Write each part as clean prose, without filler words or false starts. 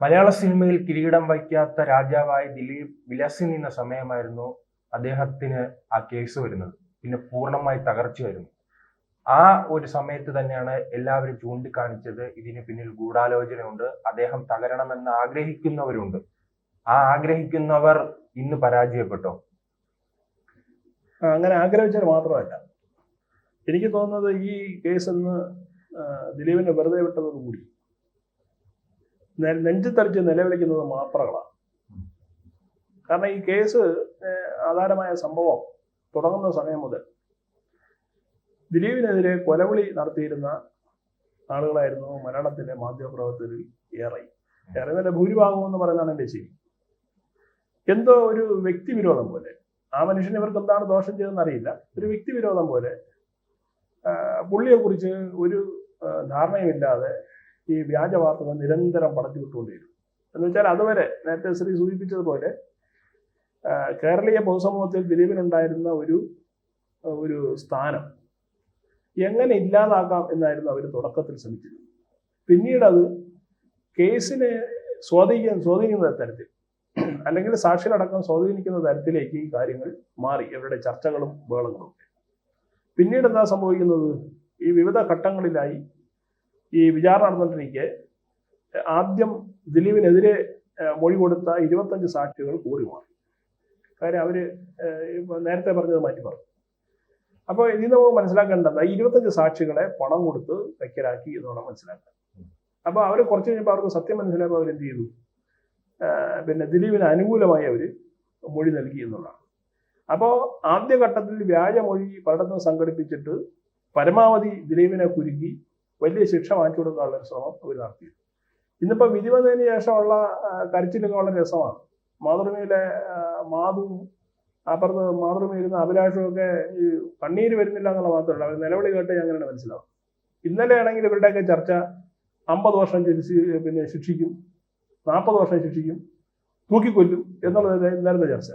മലയാള സിനിമയിൽ കിരീടം വയ്ക്കാത്ത രാജാവായി ദിലീപ് വിലസി നിന്ന സമയമായിരുന്നു അദ്ദേഹത്തിന് ആ കേസ് വരുന്നത്. പിന്നെ പൂർണ്ണമായി തകർച്ചയായിരുന്നു. ആ ഒരു സമയത്ത് തന്നെയാണ് എല്ലാവരും ചൂണ്ടിക്കാണിച്ചത് ഇതിന് പിന്നിൽ ഗൂഢാലോചനയുണ്ട്, അദ്ദേഹം തകരണമെന്ന് ആഗ്രഹിക്കുന്നവരുണ്ട്. ആ ആഗ്രഹിക്കുന്നവർ ഇന്ന് പരാജയപ്പെട്ടോ? അങ്ങനെ ആഗ്രഹിച്ചാൽ മാത്രമല്ല, എനിക്ക് തോന്നുന്നത് ഈ കേസ് ഇന്ന് ദിലീപിനെ വെറുതെ വിട്ടതോടുകൂടി നെഞ്ചത്തടിച്ച് നിലവിളിക്കുന്നത് മാപ്രകളാണ്. കാരണം ഈ കേസ് ആധാരമായ സംഭവം തുടങ്ങുന്ന സമയം മുതൽ ദിലീപിനെതിരെ കൊലവിളി നടത്തിയിരുന്ന ആളുകളായിരുന്നു മലയാളത്തിലെ മാധ്യമപ്രവർത്തകരിൽ ഏറെ ഭൂരിഭാഗം എന്ന് പറയുന്നതാണ് എൻ്റെ ശരി. എന്തോ ഒരു വ്യക്തിവിരോധം പോലെ, ആ മനുഷ്യന് ഇവർക്ക് എന്താണ് ദോഷം ചെയ്തതെന്ന് അറിയില്ല, ഒരു വ്യക്തിവിരോധം പോലെ പുള്ളിയെക്കുറിച്ച് ഒരു ധാരണയുമില്ലാതെ ഈ വ്യാജ വാർത്തകൾ നിരന്തരം പടച്ചു വിട്ടുകൊണ്ടിരുന്നു. എന്ന് വെച്ചാൽ അതുവരെ നേരത്തെ ശ്രീ സൂചിപ്പിച്ചതുപോലെ കേരളീയ പൊതുസമൂഹത്തിൽ ദിലീപിനുണ്ടായിരുന്ന ഒരു സ്ഥാനം എങ്ങനെ ഇല്ലാതാക്കാം എന്നായിരുന്നു അവർ തുടക്കത്തിൽ ശ്രമിച്ചത്. പിന്നീട് അത് കേസിനെ സ്വാധീനിക്കുന്ന തരത്തിൽ, അല്ലെങ്കിൽ സാക്ഷികളടക്കം സ്വാധീനിക്കുന്ന തരത്തിലേക്ക് ഈ കാര്യങ്ങൾ മാറി, ഇവരുടെ ചർച്ചകളും ബഹളങ്ങളും. പിന്നീട് എന്താ സംഭവിക്കുന്നത്? ഈ വിവിധ ഘട്ടങ്ങളിലായി ഈ വിചാരണ നടന്നുകൊണ്ടിരിക്കെ ആദ്യം ദിലീപിനെതിരെ മൊഴി കൊടുത്ത 25 സാക്ഷികൾ കൂടി മാറി. കാര്യം അവര് നേരത്തെ പറഞ്ഞത് മാറ്റി പറഞ്ഞു. അപ്പോൾ ഇതിൽ നമുക്ക് മനസ്സിലാക്കേണ്ടത് 25 സാക്ഷികളെ പണം കൊടുത്ത് വയ്ക്കലാക്കി എന്നാണ് മനസ്സിലാക്കുക. അപ്പോൾ അവർ കുറച്ച് കഴിഞ്ഞപ്പോൾ അവർക്ക് സത്യം മനസ്സിലായപ്പോൾ അവരെന്ത് ചെയ്തു? പിന്നെ ദിലീപിന് അനുകൂലമായി അവർ മൊഴി നൽകി എന്നുള്ളതാണ്. അപ്പോൾ ആദ്യഘട്ടത്തിൽ വ്യാജമൊഴി പലയിടത്തും സംഘടിപ്പിച്ചിട്ട് പരമാവധി ദിലീപിനെ കുരുക്കി വലിയ ശിക്ഷ വാങ്ങിച്ചു കൊടുക്കാനുള്ള ശ്രമം അവർ നടത്തി. ഇന്നിപ്പോൾ വിധി വന്നതിന് ശേഷമുള്ള കരച്ചിലൊക്കെ വളരെ രസമാണ്. മാതൃഭൂമിയിലെ മാധുവും അപ്പുറത്ത് മാതൃഭൂമിയിരുന്ന അഭിലാഷും ഒക്കെ ഈ കണ്ണീര് വരുന്നില്ല എന്നുള്ള മാത്രമല്ല, അവർ നിലവിളി കേട്ട് അങ്ങനെയാണ് മനസ്സിലാവും. ഇന്നലെ ആണെങ്കിൽ ഇവരുടെയൊക്കെ ചർച്ച 50 വർഷം പിന്നെ ശിക്ഷിക്കും, 40 വർഷം ശിക്ഷിക്കും, തൂക്കിക്കൊല്ലും എന്നുള്ളത് ഇന്നലെ ചർച്ച.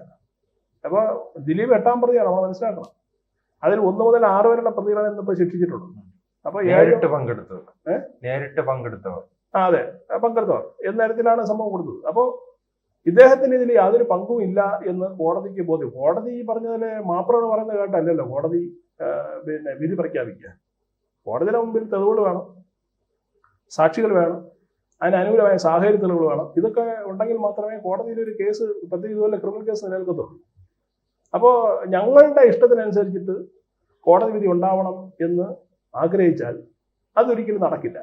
അപ്പോൾ ദിലീപ് 8ാം പ്രതിയാണ്, നമ്മൾ മനസ്സിലാക്കണം. അതിൽ 1 മുതൽ 6 വരെയുള്ള പ്രതികളാണ് ഇന്നിപ്പോൾ ശിക്ഷിച്ചിട്ടുള്ളത്. അപ്പൊ നേരിട്ട് പങ്കെടുത്തവർ അതെ, പങ്കെടുത്തവർ എന്ന തരത്തിലാണ് സംഭവം കൊടുത്തത്. അപ്പോൾ ഇദ്ദേഹത്തിന് ഇതിൽ യാതൊരു പങ്കും ഇല്ല എന്ന് കോടതിക്ക് ബോധ്യം. കോടതി പറഞ്ഞതിലെ മാപ്രകൾ പറയുന്നത് കേട്ടല്ലല്ലോ കോടതി പിന്നെ വിധി പ്രഖ്യാപിക്കുക. കോടതിയുടെ മുമ്പിൽ തെളിവുകൾ വേണം, സാക്ഷികൾ വേണം, അതിന് അനുകൂലമായ സാഹചര്യ തെളിവുകൾ വേണം. ഇതൊക്കെ ഉണ്ടെങ്കിൽ മാത്രമേ കോടതിയിൽ ഒരു കേസ്, പ്രത്യേകിച്ച് ഇതുപോലെ ക്രിമിനൽ കേസ് നിലനിൽക്കത്തുള്ളൂ. അപ്പോൾ ഞങ്ങളുടെ ഇഷ്ടത്തിനനുസരിച്ചിട്ട് കോടതി വിധി ഉണ്ടാവണം എന്ന് ആഗ്രഹിച്ചാൽ അതൊരിക്കലും നടക്കില്ല.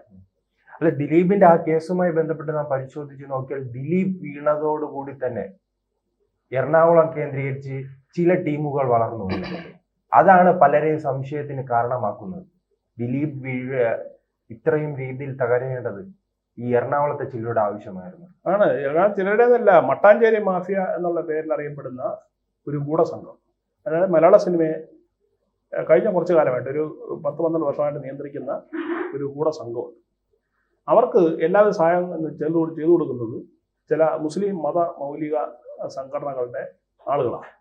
അല്ല, ദിലീപിന്റെ ആ കേസുമായി ബന്ധപ്പെട്ട് നാം പരിശോധിച്ച് നോക്കിയാൽ ദിലീപ് വീണതോടുകൂടി തന്നെ എറണാകുളം കേന്ദ്രീകരിച്ച് ചില ടീമുകൾ വളർന്നു വരുന്നുണ്ട്. അതാണ് പലരെയും സംശയത്തിന് കാരണമാക്കുന്നത്. ദിലീപ് ഇത്രയും രീതിയിൽ തകരേണ്ടത് ഈ എറണാകുളത്തെ ചിലരുടെ ആവശ്യമായിരുന്നു. ചിലരുടെ എന്നല്ല, മട്ടാഞ്ചേരി മാഫിയ എന്നുള്ള പേരിൽ അറിയപ്പെടുന്ന ഒരു ഗൂഢസംഘം, അതായത് മലയാള സിനിമയെ കഴിഞ്ഞ കുറച്ചു കാലമായിട്ട് ഒരു 10-12 വർഷമായിട്ട് നിയന്ത്രിക്കുന്ന ഒരു ഗൂഢസംഘമുണ്ട്. അവർക്ക് എല്ലാവിധ സഹായം ചെയ്തു കൊടുക്കുന്നത് ചില മുസ്ലിം മത മൗലിക സംഘടനകളുടെ ആളുകളാണ്,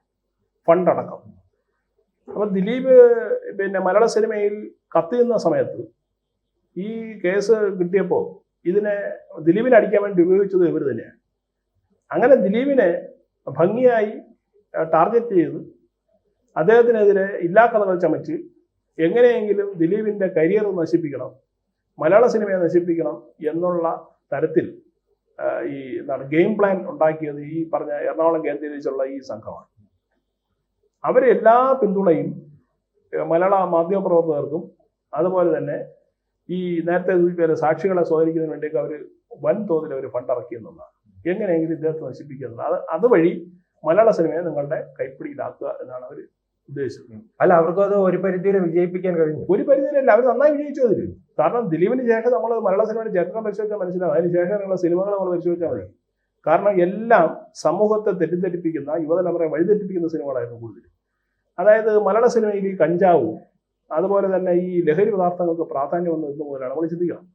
ഫണ്ടടക്കം. അപ്പൊ ദിലീപ് പിന്നെ മലയാള സിനിമയിൽ കത്തിയുന്ന സമയത്ത് ഈ കേസ് കിട്ടിയപ്പോൾ ഇതിനെ ദിലീപിനെ അടിക്കാൻ വേണ്ടി ഉപയോഗിച്ചത് ഇവർ തന്നെയാണ്. അങ്ങനെ ദിലീപിനെ ഭംഗിയായി ടാർഗറ്റ് ചെയ്ത് അദ്ദേഹത്തിനെതിരെ ഇല്ലാക്കഥകൾ ചമച്ച് എങ്ങനെയെങ്കിലും ദിലീപിന്റെ കരിയർ നശിപ്പിക്കണം, മലയാള സിനിമയെ നശിപ്പിക്കണം എന്നുള്ള തരത്തിൽ ഈ ഗെയിം പ്ലാൻ ഉണ്ടാക്കിയത് ഈ പറഞ്ഞ എറണാകുളം കേന്ദ്രീകരിച്ചുള്ള ഈ സംഘമാണ്. അവരെല്ലാ പിന്തുണയും മലയാള മാധ്യമപ്രവർത്തകർക്കും അതുപോലെ തന്നെ ഈ നേരത്തെ സാക്ഷികളെ സ്വാധീനിക്കുന്നതിന് വേണ്ടിയൊക്കെ അവർ വൻതോതിൽ അവർ ഫണ്ട് ഇറക്കി എന്നുള്ളതാണ്. എങ്ങനെയെങ്കിലും ഇദ്ദേഹത്തെ നശിപ്പിക്കുക എന്നുള്ളത്, അതുവഴി മലയാള സിനിമയെ നിങ്ങളുടെ കൈപ്പിടിയിലാക്കുക എന്നാണ് അവർ ഉദ്ദേശിച്ചത്. അല്ല, അവർക്ക് അത് ഒരു പരിധിയിൽ വിജയിപ്പിക്കാൻ കഴിഞ്ഞു. ഒരു പരിധിയിലല്ല, അവർ നന്നായി വിജയിച്ചു അതിൽ. കാരണം ദിലീപിന് ശേഷം നമ്മൾ മലയാള സിനിമയുടെ ചരിത്രം പരിശോധിച്ചാൽ മനസ്സിലാവും. അതിന് ശേഷമുള്ള സിനിമകൾ നമ്മൾ പരിശോധിച്ചാൽ മതി. കാരണം എല്ലാം സമൂഹത്തെ തെറ്റിദ്ധരിപ്പിക്കുന്ന, യുവതലമുറയെ വഴിതെറ്റിപ്പിക്കുന്ന സിനിമകളായിരുന്നു കൂടുതൽ. അതായത് മലയാള സിനിമയിൽ ഈ കഞ്ചാവും അതുപോലെ തന്നെ ഈ ലഹരി പദാർത്ഥങ്ങൾക്ക് പ്രാധാന്യം വന്നു എന്ന മുതലാണ് നമ്മൾ ചിന്തിക്കണം.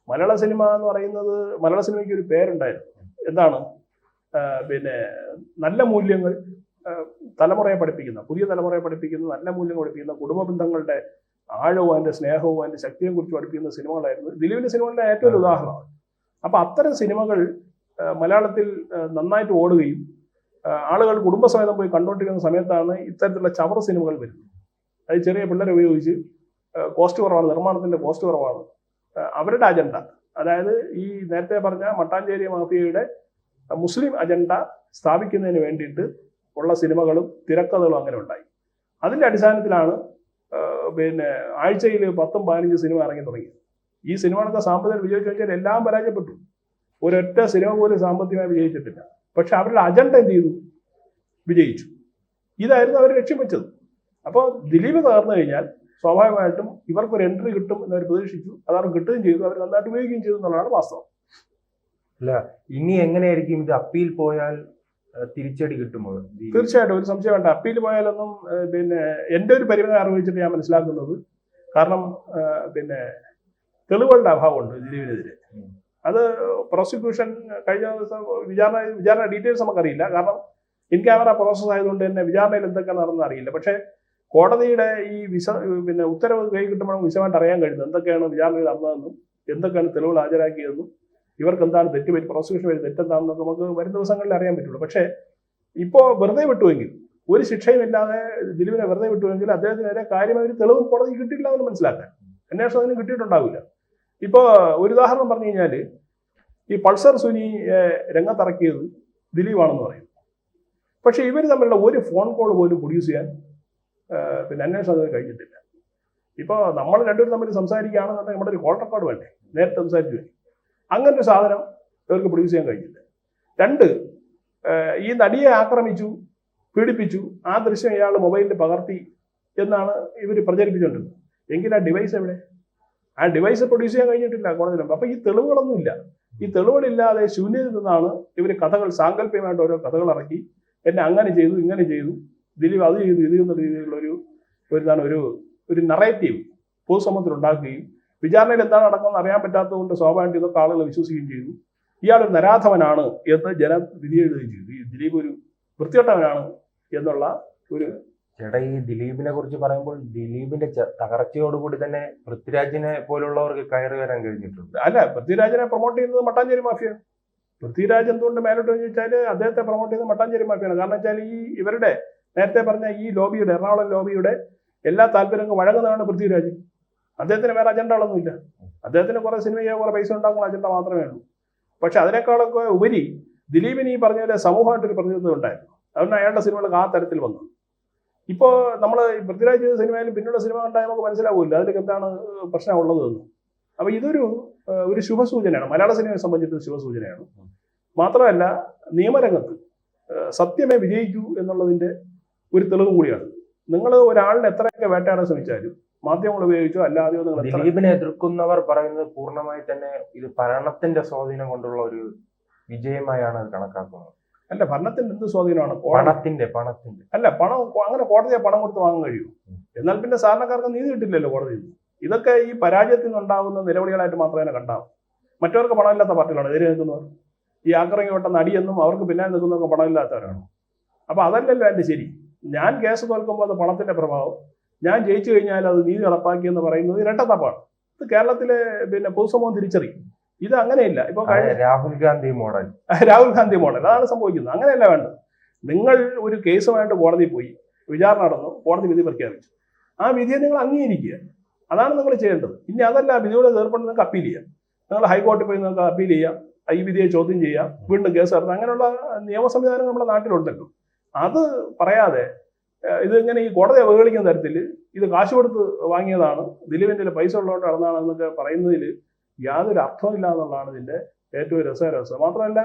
മലയാള സിനിമ എന്ന് പറയുന്നത്, മലയാള സിനിമയ്ക്ക് ഒരു പേരുണ്ടായിരുന്നു. എന്താണ്? പിന്നെ നല്ല മൂല്യങ്ങൾ തലമുറയെ പഠിപ്പിക്കുന്ന, പുതിയ തലമുറയെ പഠിപ്പിക്കുന്ന, നല്ല മൂല്യങ്ങൾ പഠിപ്പിക്കുന്ന, കുടുംബ ബന്ധങ്ങളുടെ ആഴവും അതിൻ്റെ സ്നേഹവും അതിൻ്റെ ശക്തിയെ കുറിച്ച് പഠിപ്പിക്കുന്ന സിനിമകളായിരുന്നു ദിലീപിന്റെ സിനിമകളുടെ ഏറ്റവും ഒരു ഉദാഹരണമാണ്. അപ്പൊ അത്തരം സിനിമകൾ മലയാളത്തിൽ നന്നായിട്ട് ഓടുകയും ആളുകൾ കുടുംബസമേതം പോയി കണ്ടുകൊണ്ടിരിക്കുന്ന സമയത്താണ് ഇത്തരത്തിലുള്ള ചവറ് സിനിമകൾ വരുന്നത്. അത് ചെറിയ പിള്ളേരെ ഉപയോഗിച്ച് കോസ്റ്റ് കുറവാണ്, നിർമ്മാണത്തിന്റെ കോസ്റ്റ് കുറവാണ്, അവരുടെ അജണ്ട, അതായത് ഈ നേരത്തെ പറഞ്ഞ മട്ടാഞ്ചേരി മാഫിയയുടെ മുസ്ലിം അജണ്ട സ്ഥാപിക്കുന്നതിന് വേണ്ടിയിട്ട് ഉള്ള സിനിമകളും തിരക്കഥകളും അങ്ങനെ ഉണ്ടായി. അതിന്റെ അടിസ്ഥാനത്തിലാണ് ആഴ്ചയിൽ 10-15 സിനിമ ഇറങ്ങി തുടങ്ങി. ഈ സിനിമകളൊക്കെ സാമ്പത്തികം വിജയിച്ചു വെച്ചാൽ എല്ലാം പരാജയപ്പെട്ടു. ഒരൊറ്റ സിനിമ പോലും സാമ്പത്തികമായി വിജയിച്ചിട്ടില്ല. പക്ഷെ അവരുടെ അജണ്ട എന്ത് ചെയ്തു? വിജയിച്ചു. ഇതായിരുന്നു അവർ ലക്ഷ്യം വെച്ചത്. അപ്പോൾ ദിലീപ് തകർന്നു കഴിഞ്ഞാൽ സ്വാഭാവികമായിട്ടും ഇവർക്കൊരു എൻട്രി കിട്ടും എന്നവർ പ്രതീക്ഷിച്ചു. അതാണ് കിട്ടുകയും ചെയ്തു, അവർ നന്നായിട്ട് ഉപയോഗിക്കുകയും ചെയ്തു എന്നുള്ളതാണ് വാസ്തവം. അല്ല, ഇനി എങ്ങനെയായിരിക്കും ഇത്? അപ്പീൽ പോയാൽ തിരിച്ചടി കിട്ടുമോ? തീർച്ചയായിട്ടും ഒരു സംശയം വേണ്ട. അപ്പീൽ പോയാലൊന്നും എൻ്റെ ഒരു പരിമിതി അറിവിച്ചിട്ട് ഞാൻ മനസ്സിലാക്കുന്നത്, കാരണം തെളിവുകളുടെ അഭാവമുണ്ട് ദിലീപിനെതിരെ. അത് പ്രോസിക്യൂഷൻ കഴിഞ്ഞ ദിവസം വിചാരണ ഡീറ്റെയിൽസ് നമുക്കറിയില്ല, കാരണം ഇൻ ക്യാമറ പ്രോസസ് ആയതുകൊണ്ട് തന്നെ വിചാരണയിൽ എന്തൊക്കെയാണ് നടന്നത് അറിയില്ല. പക്ഷേ കോടതിയുടെ ഈ ഉത്തരവ് കൈ കിട്ടുമ്പോൾ വിശദമായിട്ട് അറിയാൻ കഴിയുന്നത് എന്തൊക്കെയാണ് വിചാരണയിൽ നടന്നതെന്നും എന്തൊക്കെയാണ് തെളിവുകൾ ഹാജരാക്കിയതെന്നും ഇവർക്ക് എന്താണ് തെറ്റുപറ്റി, പ്രോസിക്യൂഷൻ വഴി തെറ്റെന്താണെന്നൊക്കെ നമുക്ക് വരും ദിവസങ്ങളിൽ അറിയാൻ പറ്റുള്ളൂ. പക്ഷേ ഇപ്പോൾ വെറുതെ വിട്ടുവെങ്കിൽ, ഒരു ശിക്ഷയുമില്ലാതെ ദിലീപിനെ വെറുതെ വിട്ടുവെങ്കിൽ അദ്ദേഹത്തിനെതിരെ കാര്യമായ ഒരു തെളിവും കോടതി കിട്ടിയിട്ടില്ല എന്ന് മനസ്സിലാക്കാൻ, അന്വേഷണം അതിന് കിട്ടിയിട്ടുണ്ടാവില്ല. ഇപ്പോൾ ഒരു ഉദാഹരണം പറഞ്ഞു കഴിഞ്ഞാൽ, ഈ പൾസർ സുനി രംഗത്തിറക്കിയത് ദിലീപാണെന്ന് പറയും. പക്ഷെ ഇവർ തമ്മിലുള്ള ഒരു ഫോൺ കോൾ പോലും പ്രൊഡ്യൂസ് ചെയ്യാൻ അന്വേഷണം കഴിഞ്ഞിട്ടില്ല. ഇപ്പോൾ നമ്മൾ രണ്ടുപേരും തമ്മിൽ സംസാരിക്കുകയാണെന്നുണ്ടെങ്കിൽ നമ്മുടെ ഒരു കോൾ റെക്കോർഡ് വേണ്ടേ, നേരത്തെ സംസാരിച്ചു വരും. അങ്ങനെ ഒരു സാധനം ഇവർക്ക് പ്രൊഡ്യൂസ് ചെയ്യാൻ കഴിഞ്ഞില്ല. 2, ഈ നടിയെ ആക്രമിച്ചു, പീഡിപ്പിച്ചു, ആ ദൃശ്യം ഇയാൾ മൊബൈലിൽ പകർത്തി എന്നാണ് ഇവർ പ്രചരിപ്പിച്ചുകൊണ്ടിരുന്നത്. എങ്കിൽ ആ ഡിവൈസ് എവിടെ? ആ ഡിവൈസ് പ്രൊഡ്യൂസ് ചെയ്യാൻ കഴിഞ്ഞിട്ടില്ല കോടതിയിലും. അപ്പൊ ഈ തെളിവുകളൊന്നുമില്ല. ഈ തെളിവുകളില്ലാതെ ശൂന്യത്തിൽ നിന്നാണ് ഇവർ കഥകൾ, സാങ്കല്പികമായിട്ട് ഓരോ കഥകൾ ഇറക്കി, എന്നെ അങ്ങനെ ചെയ്തു, ഇങ്ങനെ ചെയ്തു, ദിലീപ് അത് ചെയ്തു, ഇത് എന്ന രീതിയിലുള്ള ഒരു നറേറ്റീവ് പൊതുസമൂഹത്തിൽ ഉണ്ടാക്കുകയും വിചാരണയിൽ എന്താണ് നടക്കുന്നത് അറിയാൻ പറ്റാത്തതുകൊണ്ട് സ്വാഭാവികമായിട്ട് ഇതൊക്കെ ആളുകൾ വിശ്വസിക്കുകയും ചെയ്തു. ഇയാളൊരു നരാധവനാണ് എന്ന് ജനം വിധി എഴുതുകയും ചെയ്തു. ഈ ദിലീപ് ഒരു വൃത്തികെട്ടവനാണ് എന്നുള്ള ഒരു... ചേട്ടാ, ഈ ദിലീപിനെ കുറിച്ച് പറയുമ്പോൾ ദിലീപിന്റെ തകർച്ചയോടുകൂടി തന്നെ പൃഥ്വിരാജിനെ പോലുള്ളവർക്ക് കയറി വരാൻ കഴിഞ്ഞിട്ടുണ്ട്. അല്ല, പൃഥ്വിരാജിനെ പ്രൊമോട്ട് ചെയ്യുന്നത് മട്ടാഞ്ചേരി മാഫിയ. പൃഥ്വിരാജ് എന്തുകൊണ്ട് മേലോട്ട് ചോദിച്ചാൽ അദ്ദേഹത്തെ പ്രൊമോട്ട് ചെയ്യുന്നത് മട്ടാഞ്ചേരി മാഫിയാണ്. കാരണം വെച്ചാൽ ഈ ഇവരുടെ നേരത്തെ പറഞ്ഞ ഈ ലോബിയുടെ, എറണാകുളം ലോബിയുടെ എല്ലാ താല്പര്യങ്ങളും വഴങ്ങുന്നതാണ് പൃഥ്വിരാജ്. അദ്ദേഹത്തിന് വേറെ അജണ്ടകളൊന്നുമില്ല. അദ്ദേഹത്തിന് കുറെ സിനിമ ചെയ്യാൻ, കുറെ പൈസ ഉണ്ടാക്കുന്ന അജണ്ട മാത്രമേ ഉള്ളൂ. പക്ഷെ അതിനേക്കാളൊക്കെ ഉപരി ദിലീപിന് ഈ പറഞ്ഞ പോലെ സമൂഹമായിട്ടൊരു പ്രതിനിധിത്വം ഉണ്ടായിരുന്നു. അതുകൊണ്ട് അയാളുടെ സിനിമകൾ ആ തരത്തിൽ വന്നു. ഇപ്പോൾ നമ്മൾ പൃഥ്വിരാജ് ചെയ്ത സിനിമയിലും പിന്നുള്ള സിനിമ കണ്ടാൽ നമുക്ക് മനസ്സിലാവില്ല അതിലേക്ക് എന്താണ് പ്രശ്നമുള്ളത് എന്ന്. അപ്പൊ ഇതൊരു ശുഭസൂചനയാണ്, മലയാള സിനിമയെ സംബന്ധിച്ച് ശുഭസൂചനയാണ്. മാത്രമല്ല, നിയമരംഗത്ത് സത്യമേ വിജയിക്കൂ എന്നുള്ളതിന്റെ ഒരു തെളിവും കൂടിയാണ്. നിങ്ങൾ ഒരാളിനെ എത്രയൊക്കെ വേട്ടയാടാൻ ശ്രമിച്ചാലും മാധ്യമങ്ങൾ ഉപയോഗിച്ചോ അല്ലാതെയോ ദിലീപിനെ എതിർക്കുന്നവർ പറയുന്നത് പൂർണ്ണമായി തന്നെ ഇത് ഭരണത്തിന്റെ സ്വാധീനം കൊണ്ടുള്ള ഒരു വിജയമായാണ് അത് കണക്കാക്കുന്നത്. അല്ല, ഭരണത്തിന്റെ എന്ത് സ്വാധീനമാണ്? പണത്തിന്റെ അല്ല, പണം അങ്ങനെ കോടതിയെ പണം കൊടുത്ത് വാങ്ങാൻ കഴിയും. എന്നാൽ പിന്നെ സാധാരണക്കാർക്ക് നീതി കിട്ടില്ലല്ലോ കോടതിയിൽ. ഇതൊക്കെ ഈ പരാജയത്തിൽ നിന്നുണ്ടാകുന്ന നിലവിളികളായിട്ട് മാത്രമേ കണ്ടാവും. മറ്റവർക്ക് പണമില്ലാത്ത പാർട്ടികളാണ് എതിരെ നിൽക്കുന്നവർ. ഈ ആക്രമിക്കപ്പെട്ട നടിയെന്നും അവർക്ക് പിന്നാലെ നിൽക്കുന്നവർക്ക് പണമില്ലാത്തവരാണ്. അപ്പൊ അതല്ലല്ലോ എൻ്റെ ശരി. ഞാൻ കേസ് തോൽക്കുമ്പോൾ അത് പണത്തിന്റെ പ്രഭാവം, ഞാൻ ജയിച്ചു കഴിഞ്ഞാൽ അത് നീതി നടപ്പാക്കി എന്ന് പറയുന്നത് ഇരട്ടത്താപ്പാണ്. ഇത് കേരളത്തിലെ പൊതുസമൂഹം തിരിച്ചറിയും. ഇത് അങ്ങനെയില്ല. ഇപ്പൊ രാഹുൽ ഗാന്ധി മോഡൽ അതാണ് സംഭവിക്കുന്നത്. അങ്ങനെയല്ല വേണ്ടത്. നിങ്ങൾ ഒരു കേസുമായിട്ട് കോടതിയിൽ പോയി, വിചാരണ നടന്നു, കോടതി വിധി പ്രഖ്യാപിച്ചു, ആ വിധിയെ നിങ്ങൾ അംഗീകരിക്കുക. അതാണ് നിങ്ങൾ ചെയ്യേണ്ടത്. ഇനി അതല്ല, വിധിയോട് ഏർപ്പെട്ട് നിങ്ങൾക്ക് അപ്പീൽ ചെയ്യാം. നിങ്ങൾ ഹൈക്കോടതിയിൽ പോയി നിങ്ങൾക്ക് അപ്പീൽ ചെയ്യാം, ഈ വിധിയെ ചോദ്യം ചെയ്യാം, വീണ്ടും കേസ് നടത്താം. അങ്ങനെയുള്ള നിയമ സംവിധാനം നമ്മുടെ നാട്ടിലുണ്ടല്ലോ. അത് പറയാതെ ഇതിങ്ങനെ ഈ കോടതിയെ അവഹേളിക്കുന്ന തരത്തിൽ ഇത് കാശ് കൊടുത്ത് വാങ്ങിയതാണ്, ദിലീപിന്റെ പൈസ ഉള്ളതുകൊണ്ട് നടന്നതാണ് എന്നൊക്കെ പറയുന്നതിൽ യാതൊരു അർത്ഥമില്ല എന്നുള്ളതാണ് ഇതിന്റെ ഏറ്റവും രസകരവസ്ഥ. മാത്രമല്ല,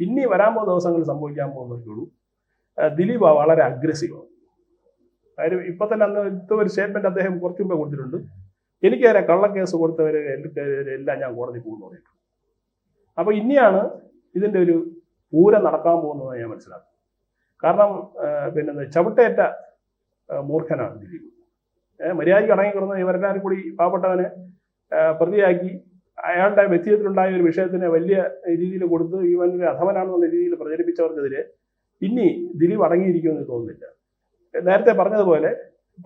ഇനി വരാൻ പോകുന്ന ദിവസങ്ങളിൽ സംഭവിക്കാൻ പോകുന്നതൊക്കെയുള്ളൂ. ദിലീപ് വളരെ അഗ്രസീവാണ്. കാര്യം ഇപ്പൊ തന്നെ അന്ന് ഒരു സ്റ്റേറ്റ്മെന്റ് അദ്ദേഹം കുറച്ചു മുമ്പേ കൊടുത്തിട്ടുണ്ട്. എനിക്കേറെ കള്ളക്കേസ് കൊടുത്തവരെ എല്ലാം ഞാൻ കോടതി പോകുന്നു പറഞ്ഞിട്ടുണ്ട്. അപ്പൊ ഇനിയാണ് ഇതിന്റെ ഒരു പൂരം നടക്കാൻ പോകുന്നതെന്ന് ഞാൻ മനസ്സിലാക്കും. കാരണം ചവിട്ടേറ്റ മൂർഖനാണ് ദിലീപ്. മര്യാദയ്ക്ക് അടങ്ങിക്കിടന്ന് ഇവരെല്ലാവരും കൂടി പാവപ്പെട്ടവനെ പ്രതിയാക്കി അയാളുടെ വ്യക്തിത്വത്തിലുണ്ടായ ഒരു വിഷയത്തിനെ വലിയ രീതിയിൽ കൊടുത്ത് ഇവനൊരു അധമനാണെന്നുള്ള രീതിയിൽ പ്രചരിപ്പിച്ചവർക്കെതിരെ ഇനി ദിലീപ് അടങ്ങിയിരിക്കുമെന്ന് തോന്നുന്നില്ല. നേരത്തെ പറഞ്ഞതുപോലെ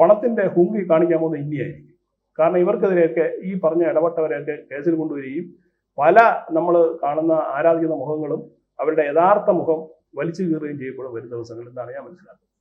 പണത്തിന്റെ ഹുങ്കി കാണിക്കാൻ പോകുന്നത് ഇന്ത്യയായിരിക്കും. കാരണം ഇവർക്കെതിരെയൊക്കെ ഈ പറഞ്ഞ ഇടപെട്ടവരെയൊക്കെ കേസിൽ കൊണ്ടുവരികയും പല നമ്മൾ കാണുന്ന ആരാധിക്കുന്ന മുഖങ്ങളും അവരുടെ യഥാർത്ഥ മുഖം വലിച്ചു കീറുകയും ചെയ്യപ്പെടും വരും ദിവസങ്ങളിൽ എന്നാണ് ഞാൻ മനസ്സിലാക്കുന്നത്.